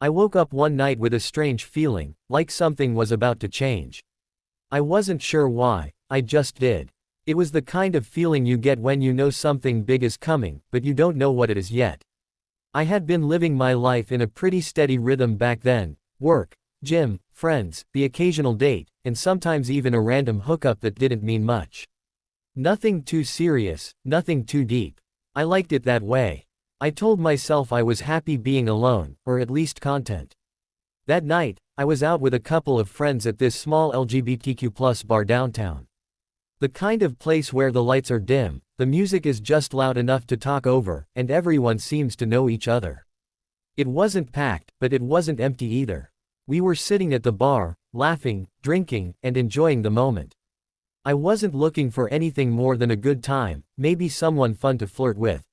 I woke up one night with a strange feeling, like something was about to change. I wasn't sure why, I just did. It was the kind of feeling you get when you know something big is coming, but you don't know what it is yet. I had been living my life in a pretty steady rhythm back then: work, gym, friends, the occasional date, and sometimes even a random hookup that didn't mean much. Nothing too serious, nothing too deep. I liked it that way. I told myself I was happy being alone, or at least content. That night, I was out with a couple of friends at this small LGBTQ+ bar downtown. The kind of place where the lights are dim, the music is just loud enough to talk over, and everyone seems to know each other. It wasn't packed, but it wasn't empty either. We were sitting at the bar, laughing, drinking, and enjoying the moment. I wasn't looking for anything more than a good time, maybe someone fun to flirt with.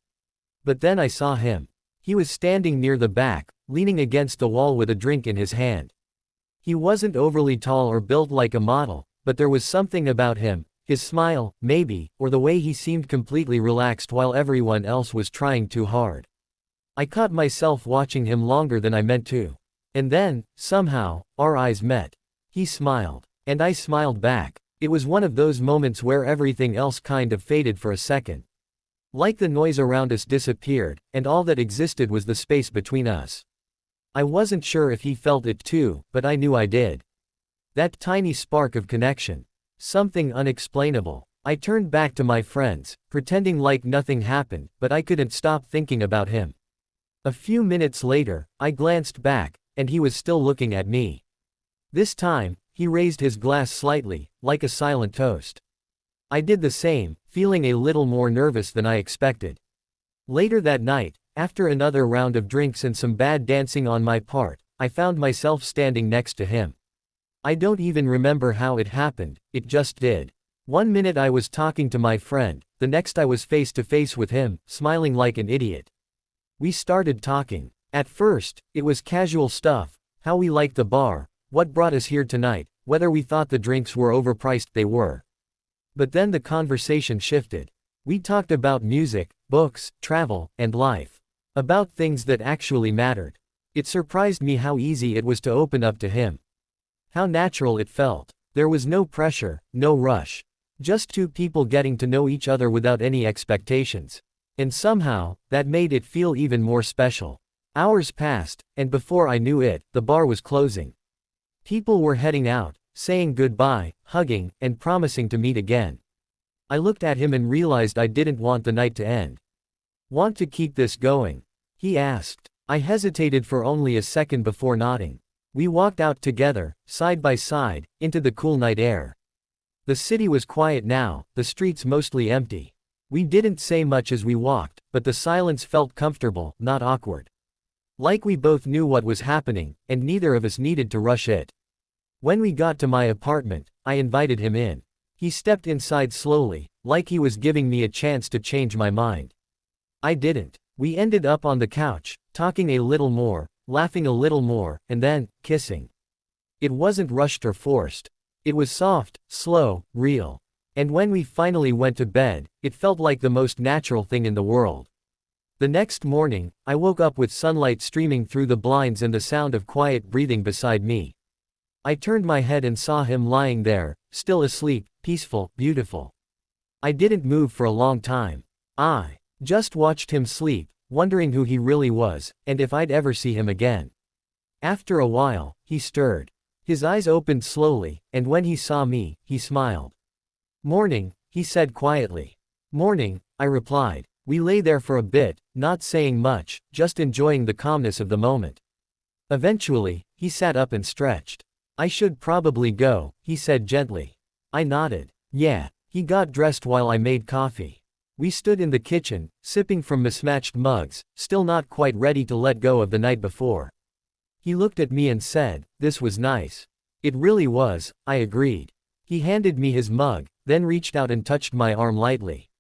But then I saw him. He was standing near the back, leaning against the wall with a drink in his hand. He wasn't overly tall or built like a model, but there was something about him, his smile, maybe, or the way he seemed completely relaxed while everyone else was trying too hard. I caught myself watching him longer than I meant to. And then, somehow, our eyes met. He smiled. And I smiled back. It was one of those moments where everything else kind of faded for a second. Like the noise around us disappeared, and all that existed was the space between us. I wasn't sure if he felt it too, but I knew I did. That tiny spark of connection. Something unexplainable. I turned back to my friends, pretending like nothing happened, but I couldn't stop thinking about him. A few minutes later, I glanced back, and he was still looking at me. This time, he raised his glass slightly, like a silent toast. I did the same, feeling a little more nervous than I expected. Later that night, after another round of drinks and some bad dancing on my part, I found myself standing next to him. I don't even remember how it happened, it just did. One minute I was talking to my friend, the next I was face to face with him, smiling like an idiot. We started talking. At first, it was casual stuff: how we liked the bar, what brought us here tonight, whether we thought the drinks were overpriced. They were. But then the conversation shifted. We talked about music, books, travel, and life. About things that actually mattered. It surprised me how easy it was to open up to him. How natural it felt. There was no pressure, no rush. Just two people getting to know each other without any expectations. And somehow, that made it feel even more special. Hours passed, and before I knew it, the bar was closing. People were heading out, saying goodbye, hugging, and promising to meet again. I looked at him and realized I didn't want the night to end. "Want to keep this going?" he asked. I hesitated for only a second before nodding. We walked out together, side by side, into the cool night air. The city was quiet now, the streets mostly empty. We didn't say much as we walked, but the silence felt comfortable, not awkward. Like we both knew what was happening, and neither of us needed to rush it. When we got to my apartment, I invited him in. He stepped inside slowly, like he was giving me a chance to change my mind. I didn't. We ended up on the couch, talking a little more, laughing a little more, and then, kissing. It wasn't rushed or forced. It was soft, slow, real. And when we finally went to bed, it felt like the most natural thing in the world. The next morning, I woke up with sunlight streaming through the blinds and the sound of quiet breathing beside me. I turned my head and saw him lying there, still asleep, peaceful, beautiful. I didn't move for a long time. I just watched him sleep, wondering who he really was, and if I'd ever see him again. After a while, he stirred. His eyes opened slowly, and when he saw me, he smiled. "Morning," he said quietly. "Morning," I replied. We lay there for a bit, not saying much, just enjoying the calmness of the moment. Eventually, he sat up and stretched. "I should probably go," he said gently. I nodded. "Yeah." He got dressed while I made coffee. We stood in the kitchen, sipping from mismatched mugs, still not quite ready to let go of the night before. He looked at me and said, "This was nice." It really was, I agreed. He handed me his mug, then reached out and touched my arm lightly.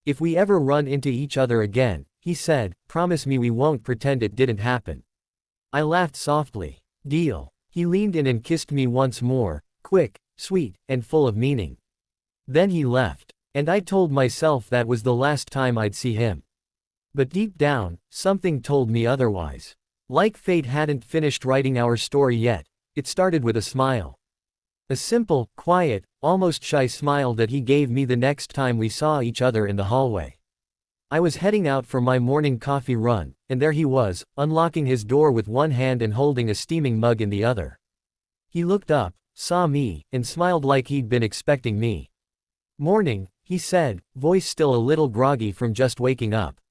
"If we ever run into each other again," he said, "promise me we won't pretend it didn't happen." I laughed softly. "Deal." He leaned in and kissed me once more, quick, sweet, and full of meaning. Then he left. And I told myself that was the last time I'd see him. But deep down, something told me otherwise. Like fate hadn't finished writing our story yet, it started with a smile. A simple, quiet, almost shy smile that he gave me the next time we saw each other in the hallway. I was heading out for my morning coffee run, and there he was, unlocking his door with one hand and holding a steaming mug in the other. He looked up, saw me, and smiled like he'd been expecting me. "Morning," he said, voice still a little groggy from just waking up.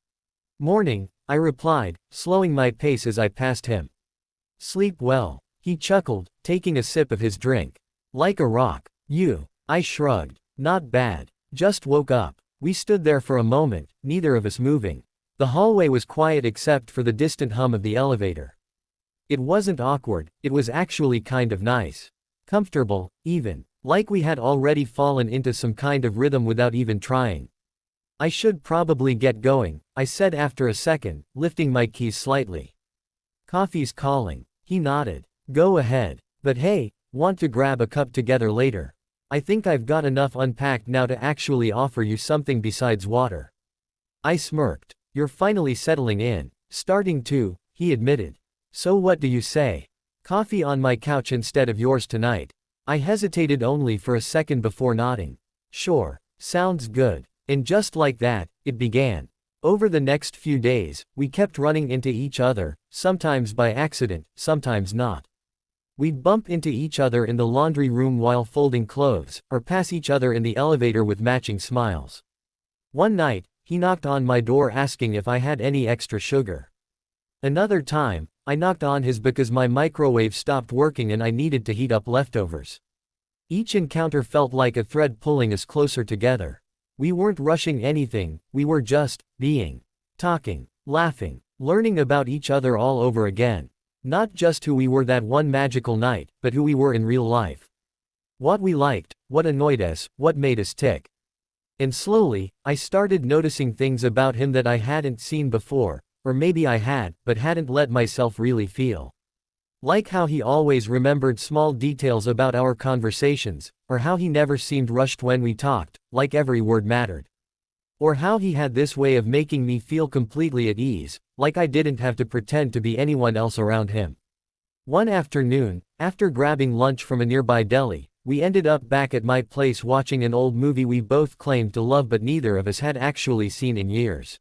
"Morning," I replied, slowing my pace as I passed him. "Sleep well," he chuckled, taking a sip of his drink. "Like a rock." "You?" I shrugged. "Not bad. Just woke up." We stood there for a moment, neither of us moving. The hallway was quiet except for the distant hum of the elevator. It wasn't awkward, it was actually kind of nice. Comfortable, even. Like we had already fallen into some kind of rhythm without even trying. "I should probably get going," I said after a second, lifting my keys slightly. "Coffee's calling." He nodded. "Go ahead. But hey, want to grab a cup together later? I think I've got enough unpacked now to actually offer you something besides water." I smirked. "You're finally settling in." "Starting to," he admitted. "So what do you say? Coffee on my couch instead of yours tonight?" I hesitated only for a second before nodding. "Sure. Sounds good." And just like that, it began. Over the next few days, we kept running into each other, sometimes by accident, sometimes not. We'd bump into each other in the laundry room while folding clothes, or pass each other in the elevator with matching smiles. One night, he knocked on my door asking if I had any extra sugar. Another time, I knocked on his because my microwave stopped working and I needed to heat up leftovers. Each encounter felt like a thread pulling us closer together. We weren't rushing anything, we were just being. Talking, laughing, learning about each other all over again. Not just who we were that one magical night, but who we were in real life. What we liked, what annoyed us, what made us tick. And slowly, I started noticing things about him that I hadn't seen before, or maybe I had, but hadn't let myself really feel. Like how he always remembered small details about our conversations, or how he never seemed rushed when we talked, like every word mattered. Or how he had this way of making me feel completely at ease, like I didn't have to pretend to be anyone else around him. One afternoon, after grabbing lunch from a nearby deli, we ended up back at my place watching an old movie we both claimed to love but neither of us had actually seen in years.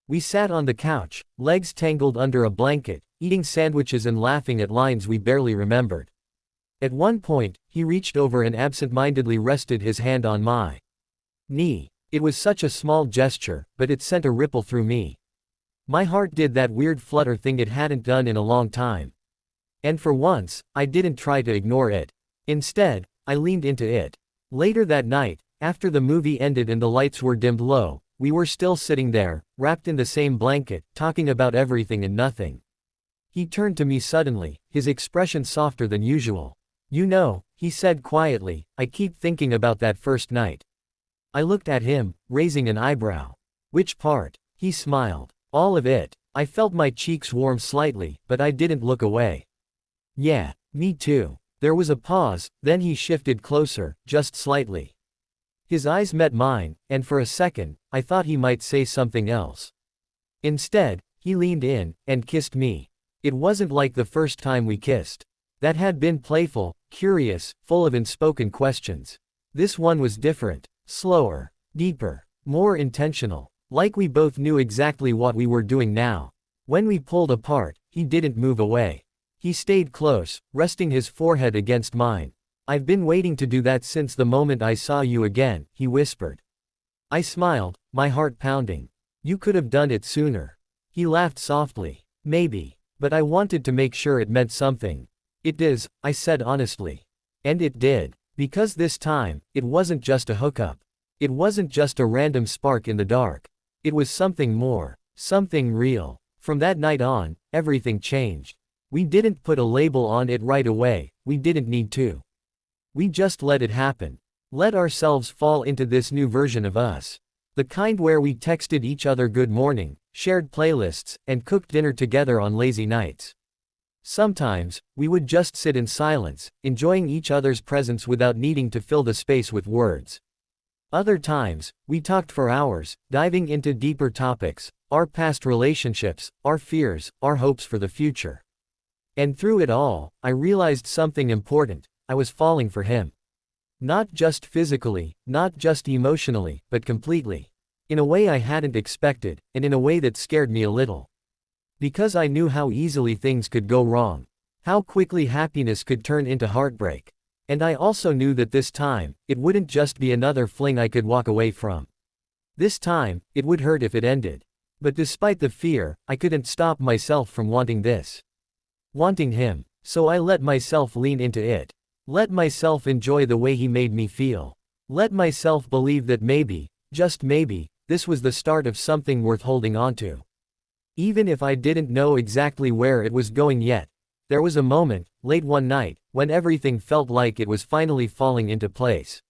We sat on the couch, legs tangled under a blanket, eating sandwiches and laughing at lines we barely remembered. At one point, he reached over and absent-mindedly rested his hand on my knee. It was such a small gesture, but it sent a ripple through me. My heart did that weird flutter thing it hadn't done in a long time. And for once, I didn't try to ignore it. Instead, I leaned into it. Later that night, after the movie ended and the lights were dimmed low, we were still sitting there, wrapped in the same blanket, talking about everything and nothing. He turned to me suddenly, his expression softer than usual. "You know," he said quietly, "I keep thinking about that first night." I looked at him, raising an eyebrow. "Which part?" He smiled. "All of it." I felt my cheeks warm slightly, but I didn't look away. "Yeah, me too." There was a pause, then he shifted closer, just slightly. His eyes met mine, and for a second, I thought he might say something else. Instead, he leaned in, and kissed me. It wasn't like the first time we kissed. That had been playful, curious, full of unspoken questions. This one was different, slower, deeper, more intentional, like we both knew exactly what we were doing now. When we pulled apart, he didn't move away. He stayed close, resting his forehead against mine. "I've been waiting to do that since the moment I saw you again," he whispered. I smiled, my heart pounding. "You could have done it sooner." He laughed softly. "Maybe. But I wanted to make sure it meant something." "It does," I said honestly. And it did. Because this time, it wasn't just a hookup. It wasn't just a random spark in the dark. It was something more. Something real. From that night on, everything changed. We didn't put a label on it right away, we didn't need to. We just let it happen. Let ourselves fall into this new version of us. The kind where we texted each other good morning, shared playlists, and cooked dinner together on lazy nights. Sometimes, we would just sit in silence, enjoying each other's presence without needing to fill the space with words. Other times, we talked for hours, diving into deeper topics, our past relationships, our fears, our hopes for the future. And through it all, I realized something important: I was falling for him. Not just physically, not just emotionally, but completely. In a way I hadn't expected, and in a way that scared me a little. Because I knew how easily things could go wrong. How quickly happiness could turn into heartbreak. And I also knew that this time, it wouldn't just be another fling I could walk away from. This time, it would hurt if it ended. But despite the fear, I couldn't stop myself from wanting this. Wanting him. So I let myself lean into it. Let myself enjoy the way he made me feel. Let myself believe that maybe, just maybe, this was the start of something worth holding on to. Even if I didn't know exactly where it was going yet, there was a moment, late one night, when everything felt like it was finally falling into place.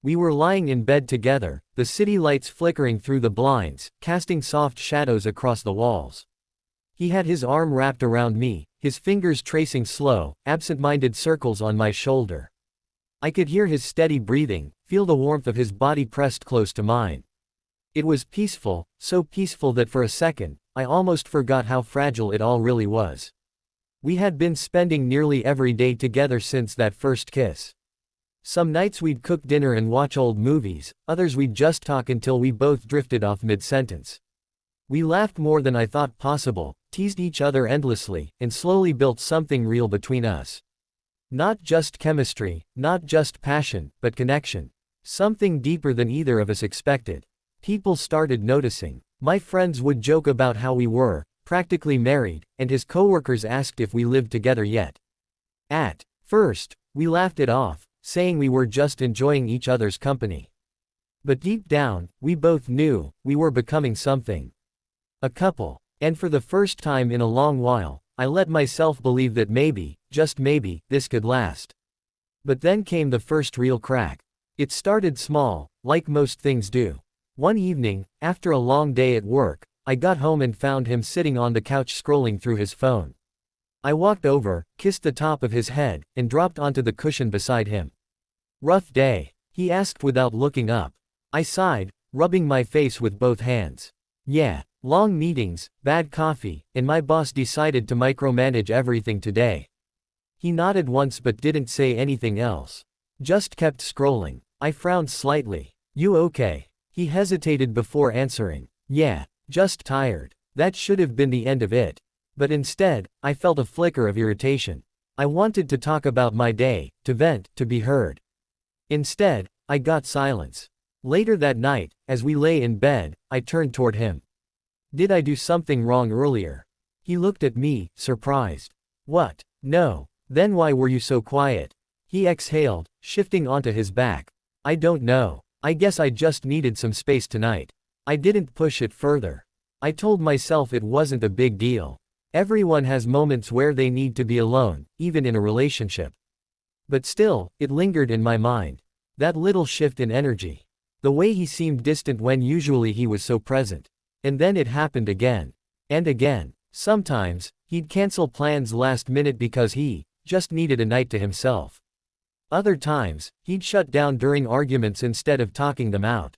We were lying in bed together, the city lights flickering through the blinds, casting soft shadows across the walls. He had his arm wrapped around me, his fingers tracing slow, absent-minded circles on my shoulder. I could hear his steady breathing, feel the warmth of his body pressed close to mine. It was peaceful, so peaceful that for a second, I almost forgot how fragile it all really was. We had been spending nearly every day together since that first kiss. Some nights we'd cook dinner and watch old movies, others we'd just talk until we both drifted off mid-sentence. We laughed more than I thought possible, teased each other endlessly, and slowly built something real between us. Not just chemistry, not just passion, but connection. Something deeper than either of us expected. People started noticing. My friends would joke about how we were practically married, and his coworkers asked if we lived together yet. At first, we laughed it off, saying we were just enjoying each other's company. But deep down, we both knew we were becoming something. A couple. And for the first time in a long while, I let myself believe that maybe, just maybe, this could last. But then came the first real crack. It started small, like most things do. One evening, after a long day at work, I got home and found him sitting on the couch scrolling through his phone. I walked over, kissed the top of his head, and dropped onto the cushion beside him. "Rough day?" he asked without looking up. I sighed, rubbing my face with both hands. "Yeah, long meetings, bad coffee, and my boss decided to micromanage everything today." He nodded once but didn't say anything else. Just kept scrolling. I frowned slightly. "You okay?" He hesitated before answering. "Yeah. Just tired." That should have been the end of it. But instead, I felt a flicker of irritation. I wanted to talk about my day, to vent, to be heard. Instead, I got silence. Later that night, as we lay in bed, I turned toward him. "Did I do something wrong earlier?" He looked at me, surprised. "What? No. Then why were you so quiet?" He exhaled, shifting onto his back. "I don't know. I guess I just needed some space tonight." I didn't push it further. I told myself it wasn't a big deal. Everyone has moments where they need to be alone, even in a relationship. But still, it lingered in my mind. That little shift in energy. The way he seemed distant when usually he was so present. And then it happened again. And again. Sometimes, he'd cancel plans last minute because he just needed a night to himself. Other times, he'd shut down during arguments instead of talking them out.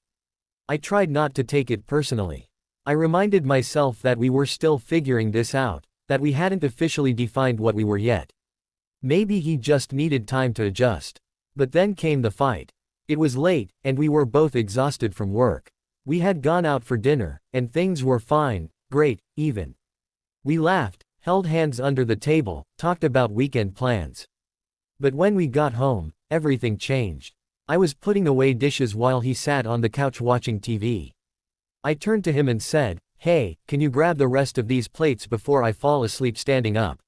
I tried not to take it personally. I reminded myself that we were still figuring this out, that we hadn't officially defined what we were yet. Maybe he just needed time to adjust. But then came the fight. It was late, and we were both exhausted from work. We had gone out for dinner, and things were fine, great, even. We laughed, held hands under the table, talked about weekend plans. But when we got home, everything changed. I was putting away dishes while he sat on the couch watching TV. I turned to him and said, "Hey, can you grab the rest of these plates before I fall asleep standing up?"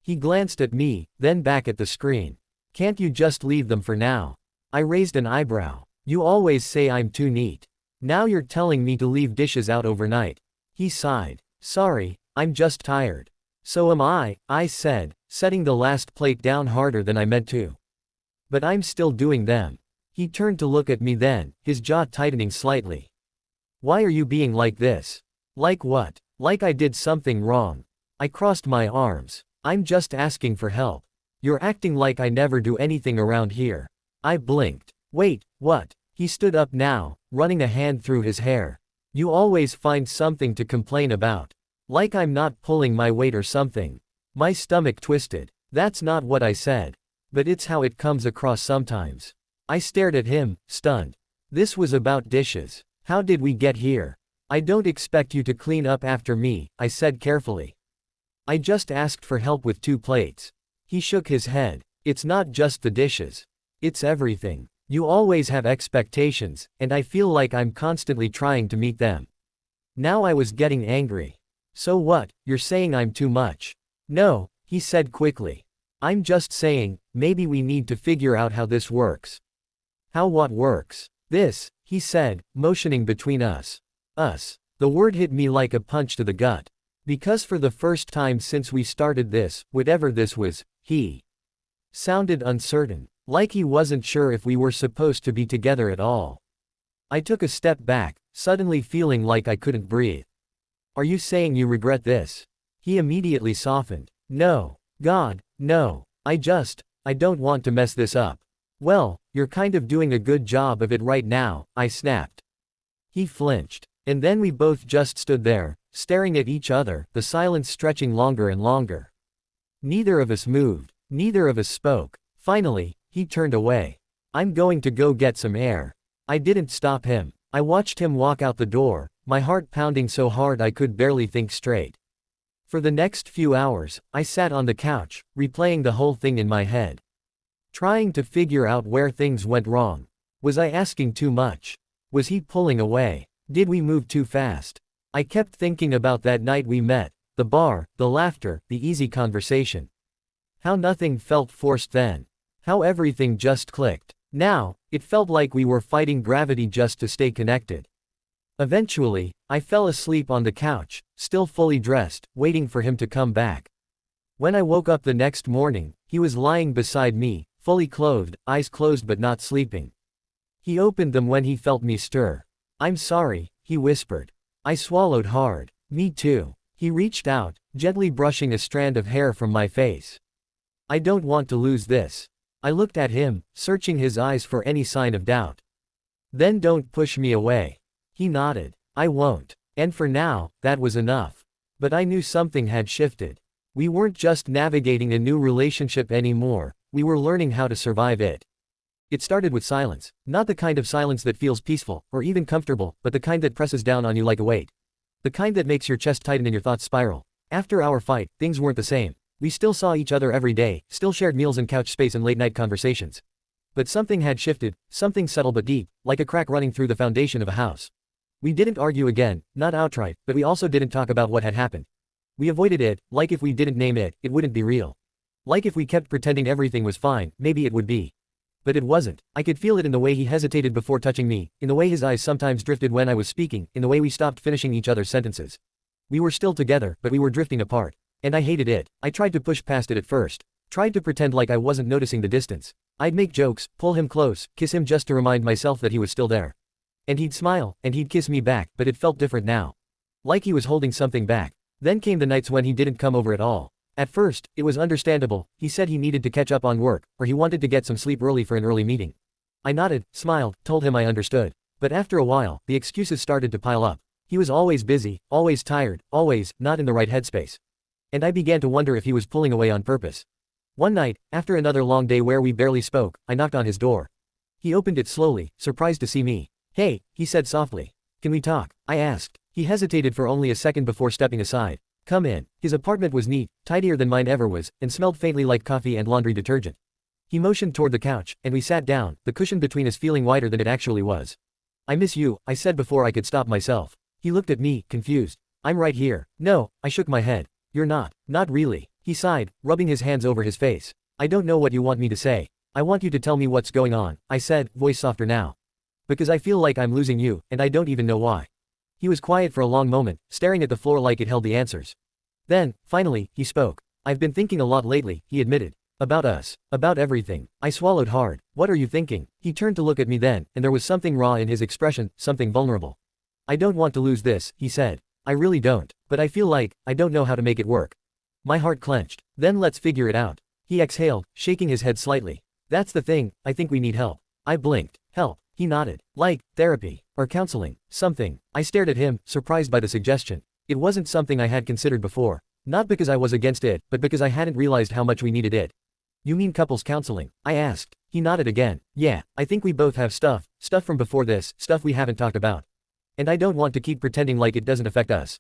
He glanced at me, then back at the screen. "Can't you just leave them for now?" I raised an eyebrow. "You always say I'm too neat. Now you're telling me to leave dishes out overnight." He sighed. "Sorry, I'm just tired." "So am I said, setting the last plate down harder than I meant to. "But I'm still doing them." He turned to look at me then, his jaw tightening slightly. "Why are you being like this?" "Like what?" "Like I did something wrong." I crossed my arms. "I'm just asking for help. You're acting like I never do anything around here." I blinked. "Wait, what?" He stood up now, running a hand through his hair. You always find something to complain about. Like I'm not pulling my weight or something. My stomach twisted. That's not what I said. But it's how it comes across sometimes. I stared at him, stunned. This was about dishes. How did we get here? I don't expect you to clean up after me, I said carefully. I just asked for help with 2 plates. He shook his head. It's not just the dishes. It's everything. You always have expectations, and I feel like I'm constantly trying to meet them. Now I was getting angry. So what, you're saying I'm too much? No, he said quickly. I'm just saying, maybe we need to figure out how this works. How what works? This, he said, motioning between us. Us. The word hit me like a punch to the gut. Because for the first time since we started this, whatever this was, he sounded uncertain. Like he wasn't sure if we were supposed to be together at all. I took a step back, suddenly feeling like I couldn't breathe. Are you saying you regret this? He immediately softened. No. God, no. I don't want to mess this up. Well, you're kind of doing a good job of it right now, I snapped. He flinched. And then we both just stood there, staring at each other, the silence stretching longer and longer. Neither of us moved. Neither of us spoke. Finally, he turned away. I'm going to go get some air. I didn't stop him. I watched him walk out the door, my heart pounding so hard I could barely think straight. For the next few hours, I sat on the couch, replaying the whole thing in my head. Trying to figure out where things went wrong. Was I asking too much? Was he pulling away? Did we move too fast? I kept thinking about that night we met, the bar, the laughter, the easy conversation. How nothing felt forced then. How everything just clicked. Now, it felt like we were fighting gravity just to stay connected. Eventually, I fell asleep on the couch, still fully dressed, waiting for him to come back. When I woke up the next morning, he was lying beside me, fully clothed, eyes closed but not sleeping. He opened them when he felt me stir. I'm sorry, he whispered. I swallowed hard. Me too. He reached out, gently brushing a strand of hair from my face. I don't want to lose this. I looked at him, searching his eyes for any sign of doubt. Then don't push me away. He nodded. I won't. And for now, that was enough. But I knew something had shifted. We weren't just navigating a new relationship anymore, we were learning how to survive it. It started with silence. Not the kind of silence that feels peaceful, or even comfortable, but the kind that presses down on you like a weight. The kind that makes your chest tighten and your thoughts spiral. After our fight, things weren't the same. We still saw each other every day, still shared meals and couch space and late-night conversations. But something had shifted, something subtle but deep, like a crack running through the foundation of a house. We didn't argue again, not outright, but we also didn't talk about what had happened. We avoided it, like if we didn't name it, it wouldn't be real. Like if we kept pretending everything was fine, maybe it would be. But it wasn't. I could feel it in the way he hesitated before touching me, in the way his eyes sometimes drifted when I was speaking, in the way we stopped finishing each other's sentences. We were still together, but we were drifting apart. And I hated it. I tried to push past it at first. Tried to pretend like I wasn't noticing the distance. I'd make jokes, pull him close, kiss him just to remind myself that he was still there. And he'd smile, and he'd kiss me back, but it felt different now. Like he was holding something back. Then came the nights when he didn't come over at all. At first, it was understandable. He said he needed to catch up on work, or he wanted to get some sleep early for an early meeting. I nodded, smiled, told him I understood. But after a while, the excuses started to pile up. He was always busy, always tired, always not in the right headspace. And I began to wonder if he was pulling away on purpose. One night, after another long day where we barely spoke, I knocked on his door. He opened it slowly, surprised to see me. Hey, he said softly. Can we talk? I asked. He hesitated for only a second before stepping aside. Come in. His apartment was neat, tidier than mine ever was, and smelled faintly like coffee and laundry detergent. He motioned toward the couch, and we sat down, the cushion between us feeling wider than it actually was. I miss you, I said before I could stop myself. He looked at me, confused. I'm right here. No, I shook my head. You're not. Not really. He sighed, rubbing his hands over his face. I don't know what you want me to say. I want you to tell me what's going on, I said, voice softer now. Because I feel like I'm losing you, and I don't even know why. He was quiet for a long moment, staring at the floor like it held the answers. Then, finally, he spoke. I've been thinking a lot lately, he admitted. About us. About everything. I swallowed hard. What are you thinking? He turned to look at me then, and there was something raw in his expression, something vulnerable. I don't want to lose this, he said. I really don't. But I feel like, I don't know how to make it work. My heart clenched. Then let's figure it out. He exhaled, shaking his head slightly. That's the thing, I think we need help. I blinked. Help. He nodded. Like, therapy. Or counseling. Something. I stared at him, surprised by the suggestion. It wasn't something I had considered before. Not because I was against it, but because I hadn't realized how much we needed it. You mean couples counseling? I asked. He nodded again. Yeah, I think we both have stuff from before this, stuff we haven't talked about. And I don't want to keep pretending like it doesn't affect us.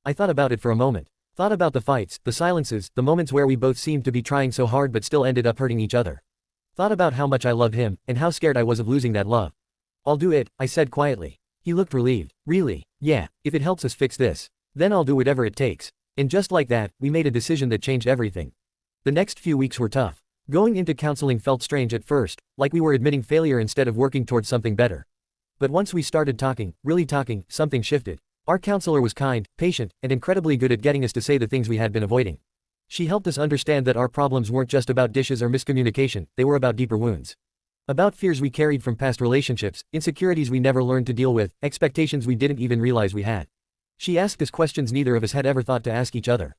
I thought about it for a moment. Thought about the fights, the silences, the moments where we both seemed to be trying so hard but still ended up hurting each other. Thought about how much I loved him, and how scared I was of losing that love. I'll do it, I said quietly. He looked relieved. Really? Yeah, if it helps us fix this. Then I'll do whatever it takes. And just like that, we made a decision that changed everything. The next few weeks were tough. Going into counseling felt strange at first, like we were admitting failure instead of working towards something better. But once we started talking, really talking, something shifted. Our counselor was kind, patient, and incredibly good at getting us to say the things we had been avoiding. She helped us understand that our problems weren't just about dishes or miscommunication, they were about deeper wounds. About fears we carried from past relationships, insecurities we never learned to deal with, expectations we didn't even realize we had. She asked us questions neither of us had ever thought to ask each other.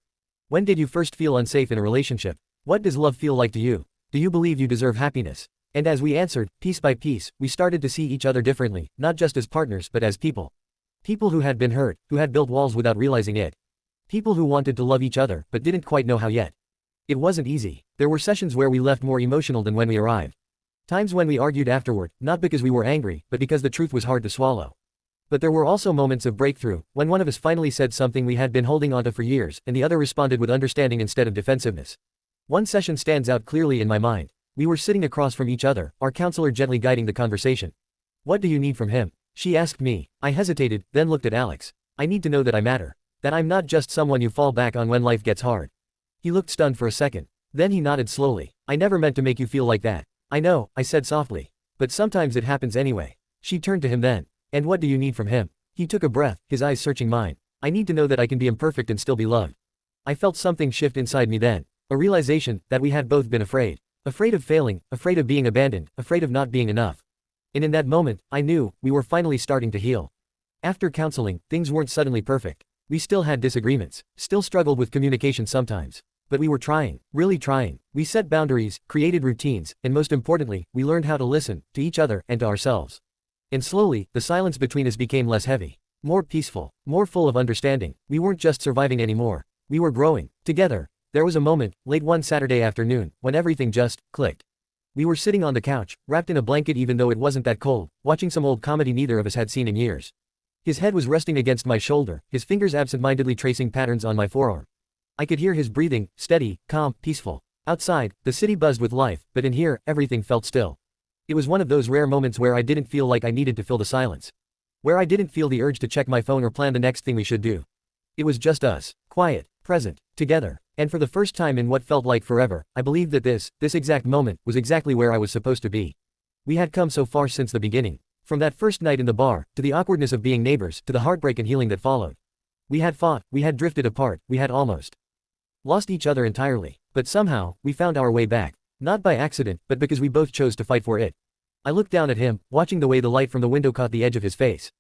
When did you first feel unsafe in a relationship? What does love feel like to you? Do you believe you deserve happiness? And as we answered, piece by piece, we started to see each other differently, not just as partners but as people. People who had been hurt, who had built walls without realizing it. People who wanted to love each other, but didn't quite know how yet. It wasn't easy. There were sessions where we left more emotional than when we arrived. Times when we argued afterward, not because we were angry, but because the truth was hard to swallow. But there were also moments of breakthrough, when one of us finally said something we had been holding onto for years, and the other responded with understanding instead of defensiveness. One session stands out clearly in my mind. We were sitting across from each other, our counselor gently guiding the conversation. What do you need from him? She asked me. I hesitated, then looked at Alex. I need to know that I matter. That I'm not just someone you fall back on when life gets hard. He looked stunned for a second. Then he nodded slowly. I never meant to make you feel like that. I know, I said softly. But sometimes it happens anyway. She turned to him then. And what do you need from him? He took a breath, his eyes searching mine. I need to know that I can be imperfect and still be loved. I felt something shift inside me then. A realization that we had both been afraid. Afraid of failing, afraid of being abandoned, afraid of not being enough. And in that moment, I knew, we were finally starting to heal. After counseling, things weren't suddenly perfect. We still had disagreements, still struggled with communication sometimes. But we were trying, really trying. We set boundaries, created routines, and most importantly, we learned how to listen, to each other, and to ourselves. And slowly, the silence between us became less heavy. More peaceful, more full of understanding. We weren't just surviving anymore. We were growing. Together. There was a moment, late one Saturday afternoon, when everything just clicked. We were sitting on the couch, wrapped in a blanket even though it wasn't that cold, watching some old comedy neither of us had seen in years. His head was resting against my shoulder, his fingers absent-mindedly tracing patterns on my forearm. I could hear his breathing, steady, calm, peaceful. Outside, the city buzzed with life, but in here, everything felt still. It was one of those rare moments where I didn't feel like I needed to fill the silence. Where I didn't feel the urge to check my phone or plan the next thing we should do. It was just us, quiet, present, together. And for the first time in what felt like forever, I believed that this exact moment, was exactly where I was supposed to be. We had come so far since the beginning. From that first night in the bar, to the awkwardness of being neighbors, to the heartbreak and healing that followed. We had fought, we had drifted apart, we had almost lost each other entirely. But somehow, we found our way back. Not by accident, but because we both chose to fight for it. I looked down at him, watching the way the light from the window caught the edge of his face.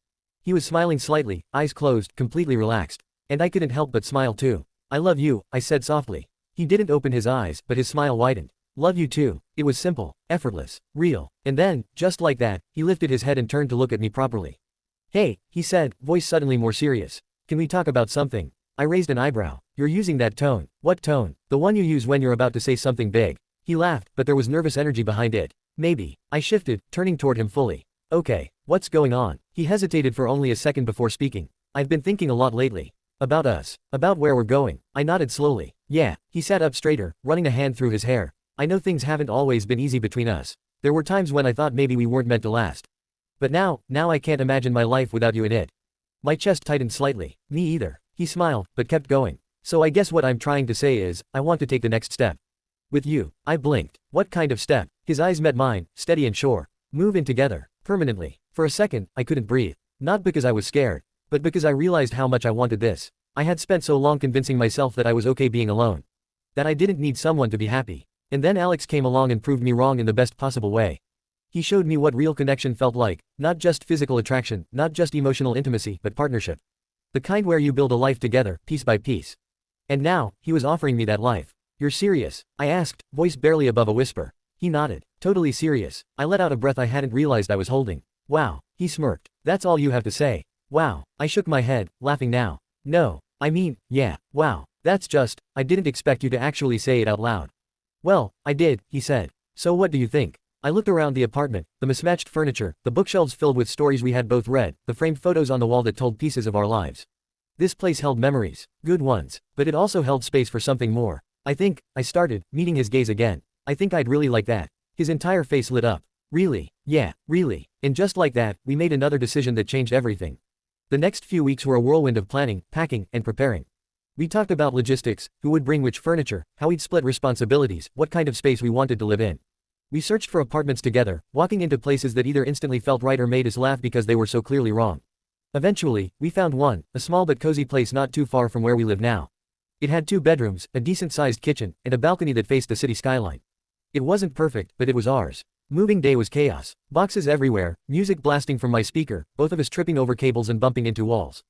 He was smiling slightly, eyes closed, completely relaxed. And I couldn't help but smile too. I love you, I said softly. He didn't open his eyes, but his smile widened. Love you too. It was simple, effortless, real. And then, just like that, he lifted his head and turned to look at me properly. Hey, he said, voice suddenly more serious. Can we talk about something? I raised an eyebrow. You're using that tone. What tone? The one you use when you're about to say something big. He laughed, but there was nervous energy behind it. Maybe. I shifted, turning toward him fully. Okay, what's going on? He hesitated for only a second before speaking. I've been thinking a lot lately. About us. About where we're going. I nodded slowly. Yeah. He sat up straighter, running a hand through his hair. I know things haven't always been easy between us. There were times when I thought maybe we weren't meant to last. But now I can't imagine my life without you in it. My chest tightened slightly. Me either. He smiled, but kept going. So I guess what I'm trying to say is, I want to take the next step. With you. I blinked. What kind of step? His eyes met mine, steady and sure. Move in together. Permanently. For a second, I couldn't breathe. Not because I was scared, but because I realized how much I wanted this. I had spent so long convincing myself that I was okay being alone. That I didn't need someone to be happy. And then Alex came along and proved me wrong in the best possible way. He showed me what real connection felt like, not just physical attraction, not just emotional intimacy, but partnership. The kind where you build a life together, piece by piece. And now, he was offering me that life. You're serious? I asked, voice barely above a whisper. He nodded. Totally serious. I let out a breath I hadn't realized I was holding. Wow, he smirked. That's all you have to say. Wow, I shook my head, laughing now. No, I mean, yeah, wow, that's just, I didn't expect you to actually say it out loud. Well, I did, he said. So what do you think? I looked around the apartment, the mismatched furniture, the bookshelves filled with stories we had both read, the framed photos on the wall that told pieces of our lives. This place held memories, good ones, but it also held space for something more. I started, meeting his gaze again. I think I'd really like that. His entire face lit up. Really? Yeah, really. And just like that, we made another decision that changed everything. The next few weeks were a whirlwind of planning, packing, and preparing. We talked about logistics, who would bring which furniture, how we'd split responsibilities, what kind of space we wanted to live in. We searched for apartments together, walking into places that either instantly felt right or made us laugh because they were so clearly wrong. Eventually, we found one, a small but cozy place not too far from where we live now. It had 2 bedrooms, a decent-sized kitchen, and a balcony that faced the city skyline. It wasn't perfect, but it was ours. Moving day was chaos. Boxes everywhere, music blasting from my speaker, both of us tripping over cables and bumping into walls.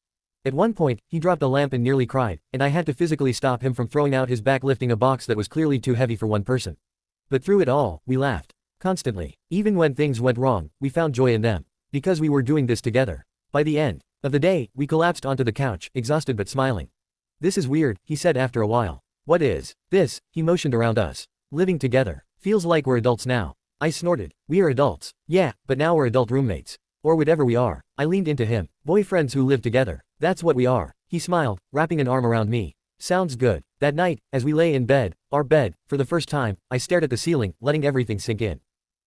At one point, he dropped a lamp and nearly cried, and I had to physically stop him from throwing out his back lifting a box that was clearly too heavy for one person. But through it all, we laughed. Constantly. Even when things went wrong, we found joy in them. Because we were doing this together. By the end of the day, we collapsed onto the couch, exhausted but smiling. This is weird, he said after a while. What is this? He motioned around us. Living together. Feels like we're adults now. I snorted. We are adults. Yeah, but now we're adult roommates. Or whatever we are. I leaned into him. Boyfriends who live together. That's what we are. He smiled, wrapping an arm around me. Sounds good. That night, as we lay in bed, our bed, for the first time, I stared at the ceiling, letting everything sink in.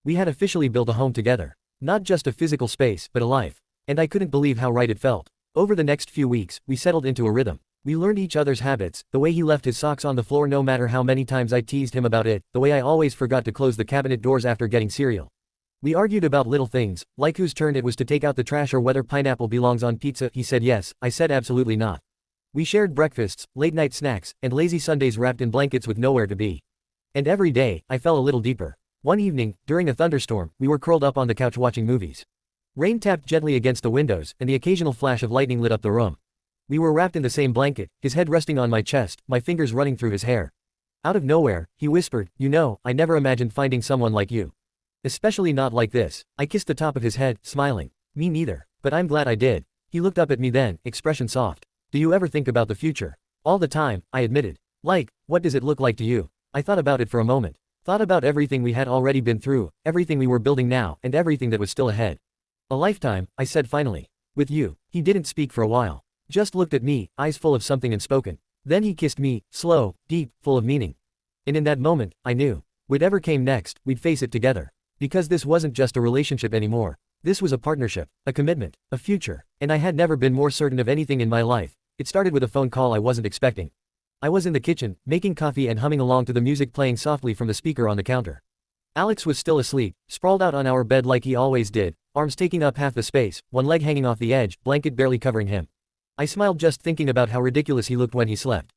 We had officially built a home together. Not just a physical space, but a life. And I couldn't believe how right it felt. Over the next few weeks, we settled into a rhythm. We learned each other's habits, the way he left his socks on the floor no matter how many times I teased him about it, the way I always forgot to close the cabinet doors after getting cereal. We argued about little things, like whose turn it was to take out the trash or whether pineapple belongs on pizza. He said yes, I said absolutely not. We shared breakfasts, late-night snacks, and lazy Sundays wrapped in blankets with nowhere to be. And every day, I fell a little deeper. One evening, during a thunderstorm, we were curled up on the couch watching movies. Rain tapped gently against the windows, and the occasional flash of lightning lit up the room. We were wrapped in the same blanket, his head resting on my chest, my fingers running through his hair. Out of nowhere, he whispered, "You know, I never imagined finding someone like you. Especially not like this." I kissed the top of his head, smiling. Me neither. But I'm glad I did. He looked up at me then, expression soft. Do you ever think about the future? All the time, I admitted. Like, what does it look like to you? I thought about it for a moment. Thought about everything we had already been through, everything we were building now, and everything that was still ahead. A lifetime, I said finally. With you. He didn't speak for a while. Just looked at me, eyes full of something unspoken. Then he kissed me, slow, deep, full of meaning. And in that moment, I knew. Whatever came next, we'd face it together. Because this wasn't just a relationship anymore. This was a partnership, a commitment, a future. And I had never been more certain of anything in my life. It started with a phone call I wasn't expecting. I was in the kitchen, making coffee and humming along to the music playing softly from the speaker on the counter. Alex was still asleep, sprawled out on our bed like he always did, arms taking up half the space, one leg hanging off the edge, blanket barely covering him. I smiled just thinking about how ridiculous he looked when he slept.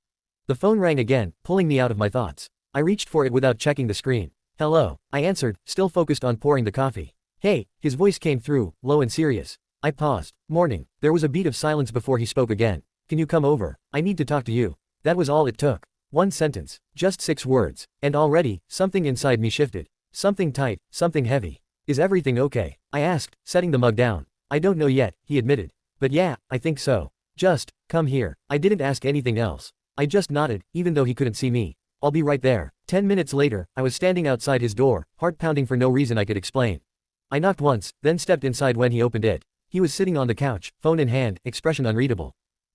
The phone rang again, pulling me out of my thoughts. I reached for it without checking the screen. Hello, I answered, still focused on pouring the coffee. Hey, his voice came through, low and serious. I paused. Morning. There was a beat of silence before he spoke again. Can you come over? I need to talk to you. That was all it took. One sentence. Just 6 words. And already, something inside me shifted. Something tight, something heavy. Is everything okay? I asked, setting the mug down. I don't know yet, he admitted. But yeah, I think so. Just, come here. I didn't ask anything else. I just nodded, even though he couldn't see me. I'll be right there. 10 minutes later, I was standing outside his door, heart pounding for no reason I could explain. I knocked once, then stepped inside when he opened it. He was sitting on the couch, phone in hand, expression unreadable.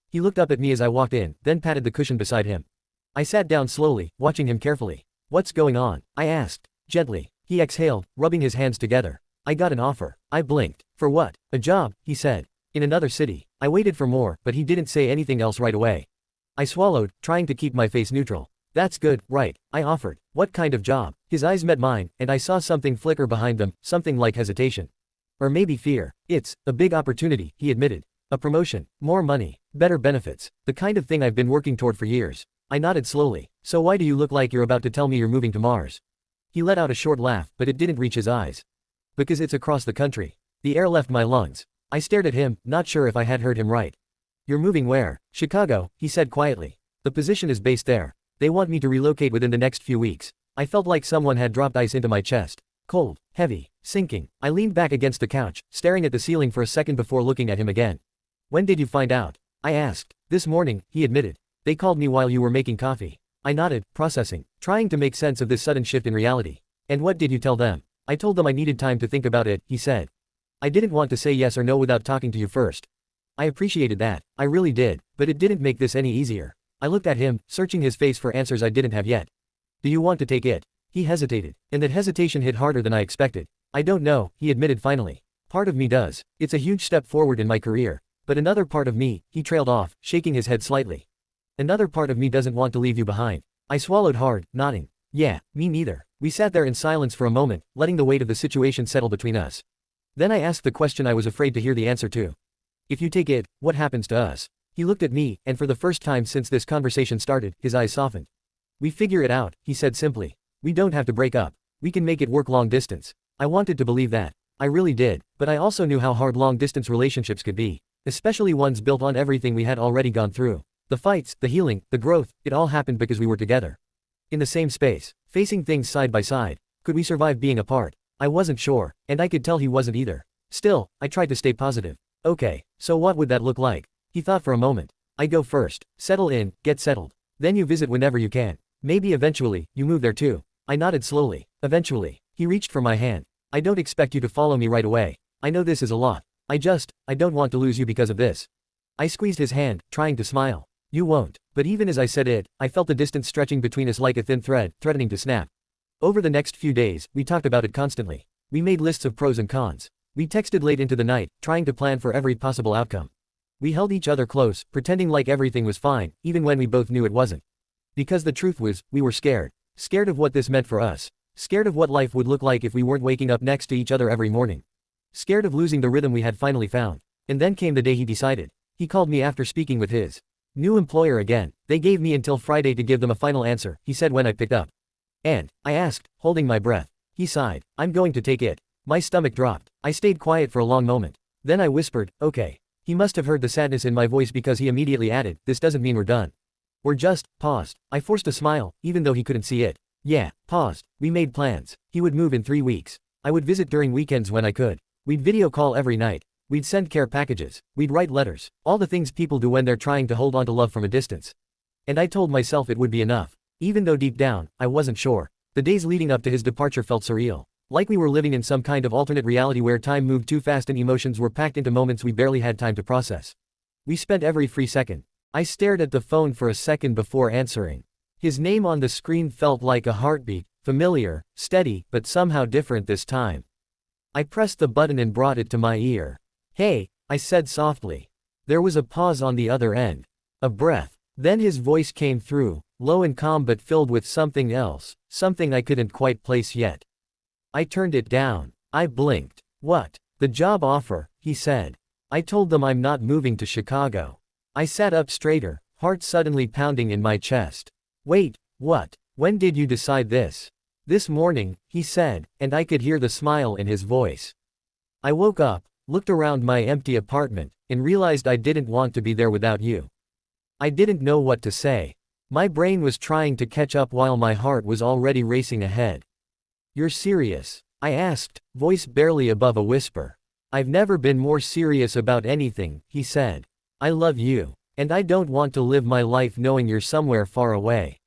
He looked up at me as I walked in, then patted the cushion beside him. I sat down slowly, watching him carefully. What's going on? I asked. Gently. He exhaled, rubbing his hands together. I got an offer. I blinked. For what? A job, he said. In another city. I waited for more, but he didn't say anything else right away. I swallowed, trying to keep my face neutral. That's good, right? I offered. What kind of job? His eyes met mine, and I saw something flicker behind them, something like hesitation. Or maybe fear. It's a big opportunity, he admitted. A promotion, more money, better benefits, the kind of thing I've been working toward for years. I nodded slowly. So why do you look like you're about to tell me you're moving to Mars? He let out a short laugh, but it didn't reach his eyes. Because it's across the country. The air left my lungs. I stared at him, not sure if I had heard him right. You're moving where? Chicago, he said quietly. The position is based there. They want me to relocate within the next few weeks. I felt like someone had dropped ice into my chest. Cold, heavy, sinking. I leaned back against the couch, staring at the ceiling for a second before looking at him again. When did you find out? I asked. This morning, he admitted. They called me while you were making coffee. I nodded, processing, trying to make sense of this sudden shift in reality. And what did you tell them? I told them I needed time to think about it, he said. I didn't want to say yes or no without talking to you first. I appreciated that, I really did, but it didn't make this any easier. I looked at him, searching his face for answers I didn't have yet. Do you want to take it? He hesitated, and that hesitation hit harder than I expected. I don't know, he admitted finally. Part of me does. It's a huge step forward in my career. But another part of me, he trailed off, shaking his head slightly. Another part of me doesn't want to leave you behind. I swallowed hard, nodding. Yeah, me neither. We sat there in silence for a moment, letting the weight of the situation settle between us. Then I asked the question I was afraid to hear the answer to. If you take it, what happens to us? He looked at me, and for the first time since this conversation started, his eyes softened. We figure it out, he said simply. We don't have to break up. We can make it work long distance. I wanted to believe that. I really did, but I also knew how hard long distance relationships could be. Especially ones built on everything we had already gone through. The fights, the healing, the growth, it all happened because we were together. In the same space, facing things side by side. Could we survive being apart? I wasn't sure, and I could tell he wasn't either. Still, I tried to stay positive. Okay, so what would that look like? He thought for a moment. I go first. Settle in, get settled. Then you visit whenever you can. Maybe eventually, you move there too. I nodded slowly. Eventually. He reached for my hand. I don't expect you to follow me right away. I know this is a lot. I don't want to lose you because of this. I squeezed his hand, trying to smile. You won't. But even as I said it, I felt the distance stretching between us like a thin thread, threatening to snap. Over the next few days, we talked about it constantly. We made lists of pros and cons. We texted late into the night, trying to plan for every possible outcome. We held each other close, pretending like everything was fine, even when we both knew it wasn't. Because the truth was, we were scared. Scared of what this meant for us. Scared of what life would look like if we weren't waking up next to each other every morning. Scared of losing the rhythm we had finally found. And then came the day he decided. He called me after speaking with his new employer again. They gave me until Friday to give them a final answer, he said when I picked up. And, I asked, holding my breath. He sighed. I'm going to take it. My stomach dropped. I stayed quiet for a long moment. Then I whispered, okay. He must have heard the sadness in my voice because he immediately added, this doesn't mean we're done. We're just, paused. I forced a smile, even though he couldn't see it. Yeah, paused. We made plans. He would move in 3 weeks. I would visit during weekends when I could. We'd video call every night. We'd send care packages. We'd write letters. All the things people do when they're trying to hold on to love from a distance. And I told myself it would be enough. Even though deep down, I wasn't sure. The days leading up to his departure felt surreal. Like we were living in some kind of alternate reality where time moved too fast and emotions were packed into moments we barely had time to process. We spent every free second. I stared at the phone for a second before answering. His name on the screen felt like a heartbeat, familiar, steady, but somehow different this time. I pressed the button and brought it to my ear. Hey, I said softly. There was a pause on the other end. A breath. Then his voice came through, low and calm but filled with something else, something I couldn't quite place yet. I turned it down. I blinked. What? The job offer, he said. I told them I'm not moving to Chicago. I sat up straighter, heart suddenly pounding in my chest. Wait, what? When did you decide this? This morning, he said, and I could hear the smile in his voice. I woke up, looked around my empty apartment, and realized I didn't want to be there without you. I didn't know what to say. My brain was trying to catch up while my heart was already racing ahead. You're serious? I asked, voice barely above a whisper. I've never been more serious about anything, he said. I love you. And I don't want to live my life knowing you're somewhere far away.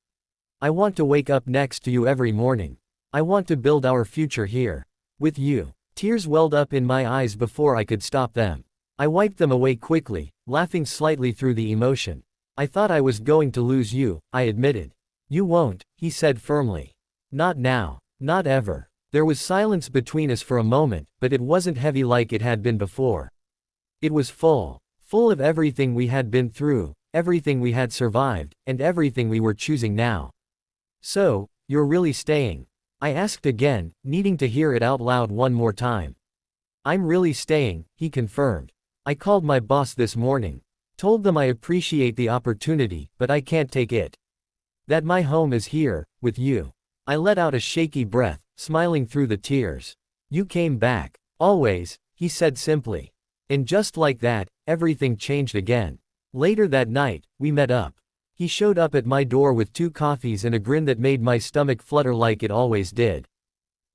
I want to wake up next to you every morning. I want to build our future here. With you. Tears welled up in my eyes before I could stop them. I wiped them away quickly, laughing slightly through the emotion. I thought I was going to lose you, I admitted. You won't, he said firmly. Not now. Not ever. There was silence between us for a moment, but it wasn't heavy like it had been before. It was full. Full of everything we had been through, everything we had survived, and everything we were choosing now. So, you're really staying? I asked again, needing to hear it out loud one more time. I'm really staying, he confirmed. I called my boss this morning. Told them I appreciate the opportunity, but I can't take it. That my home is here, with you. I let out a shaky breath, smiling through the tears. You came back. Always, he said simply. And just like that, everything changed again. Later that night, we met up. He showed up at my door with 2 coffees and a grin that made my stomach flutter like it always did.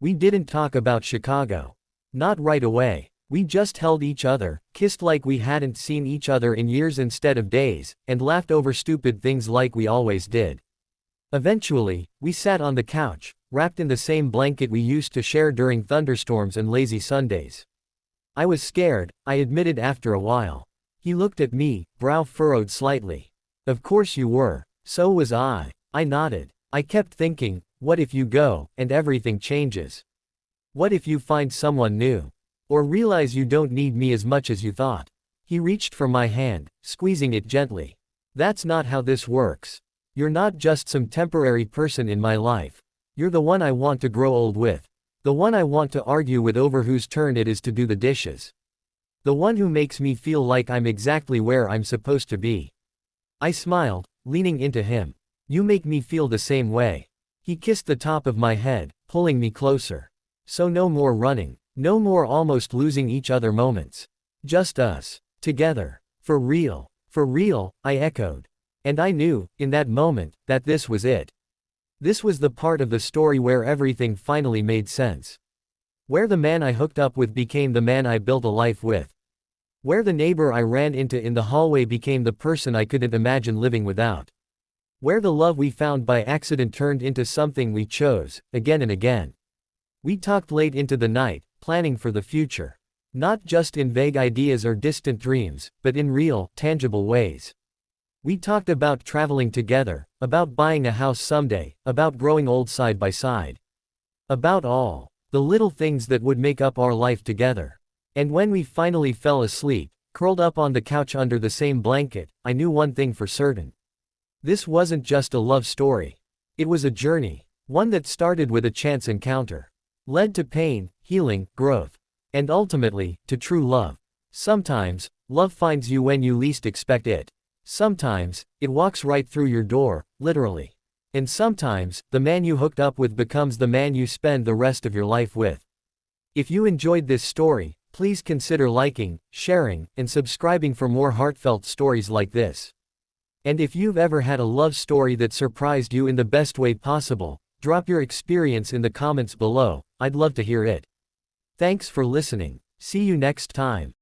We didn't talk about Chicago. Not right away. We just held each other, kissed like we hadn't seen each other in years instead of days, and laughed over stupid things like we always did. Eventually, we sat on the couch, wrapped in the same blanket we used to share during thunderstorms and lazy Sundays. I was scared, I admitted after a while. He looked at me, brow furrowed slightly. Of course you were. So was I. I nodded. I kept thinking, what if you go, and everything changes? What if you find someone new? Or realize you don't need me as much as you thought? He reached for my hand, squeezing it gently. That's not how this works. You're not just some temporary person in my life. You're the one I want to grow old with. The one I want to argue with over whose turn it is to do the dishes. The one who makes me feel like I'm exactly where I'm supposed to be. I smiled, leaning into him. You make me feel the same way. He kissed the top of my head, pulling me closer. So no more running. No more almost losing each other moments. Just us. Together. For real. For real, I echoed. And I knew, in that moment, that this was it. This was the part of the story where everything finally made sense. Where the man I hooked up with became the man I built a life with. Where the neighbor I ran into in the hallway became the person I couldn't imagine living without. Where the love we found by accident turned into something we chose, again and again. We talked late into the night, planning for the future. Not just in vague ideas or distant dreams, but in real, tangible ways. We talked about traveling together, about buying a house someday, about growing old side by side. About all the little things that would make up our life together. And when we finally fell asleep, curled up on the couch under the same blanket, I knew one thing for certain. This wasn't just a love story. It was a journey. One that started with a chance encounter. Led to pain, healing, growth. And ultimately, to true love. Sometimes, love finds you when you least expect it. Sometimes, it walks right through your door, literally. And sometimes, the man you hooked up with becomes the man you spend the rest of your life with. If you enjoyed this story, please consider liking, sharing, and subscribing for more heartfelt stories like this. And if you've ever had a love story that surprised you in the best way possible, drop your experience in the comments below, I'd love to hear it. Thanks for listening. See you next time.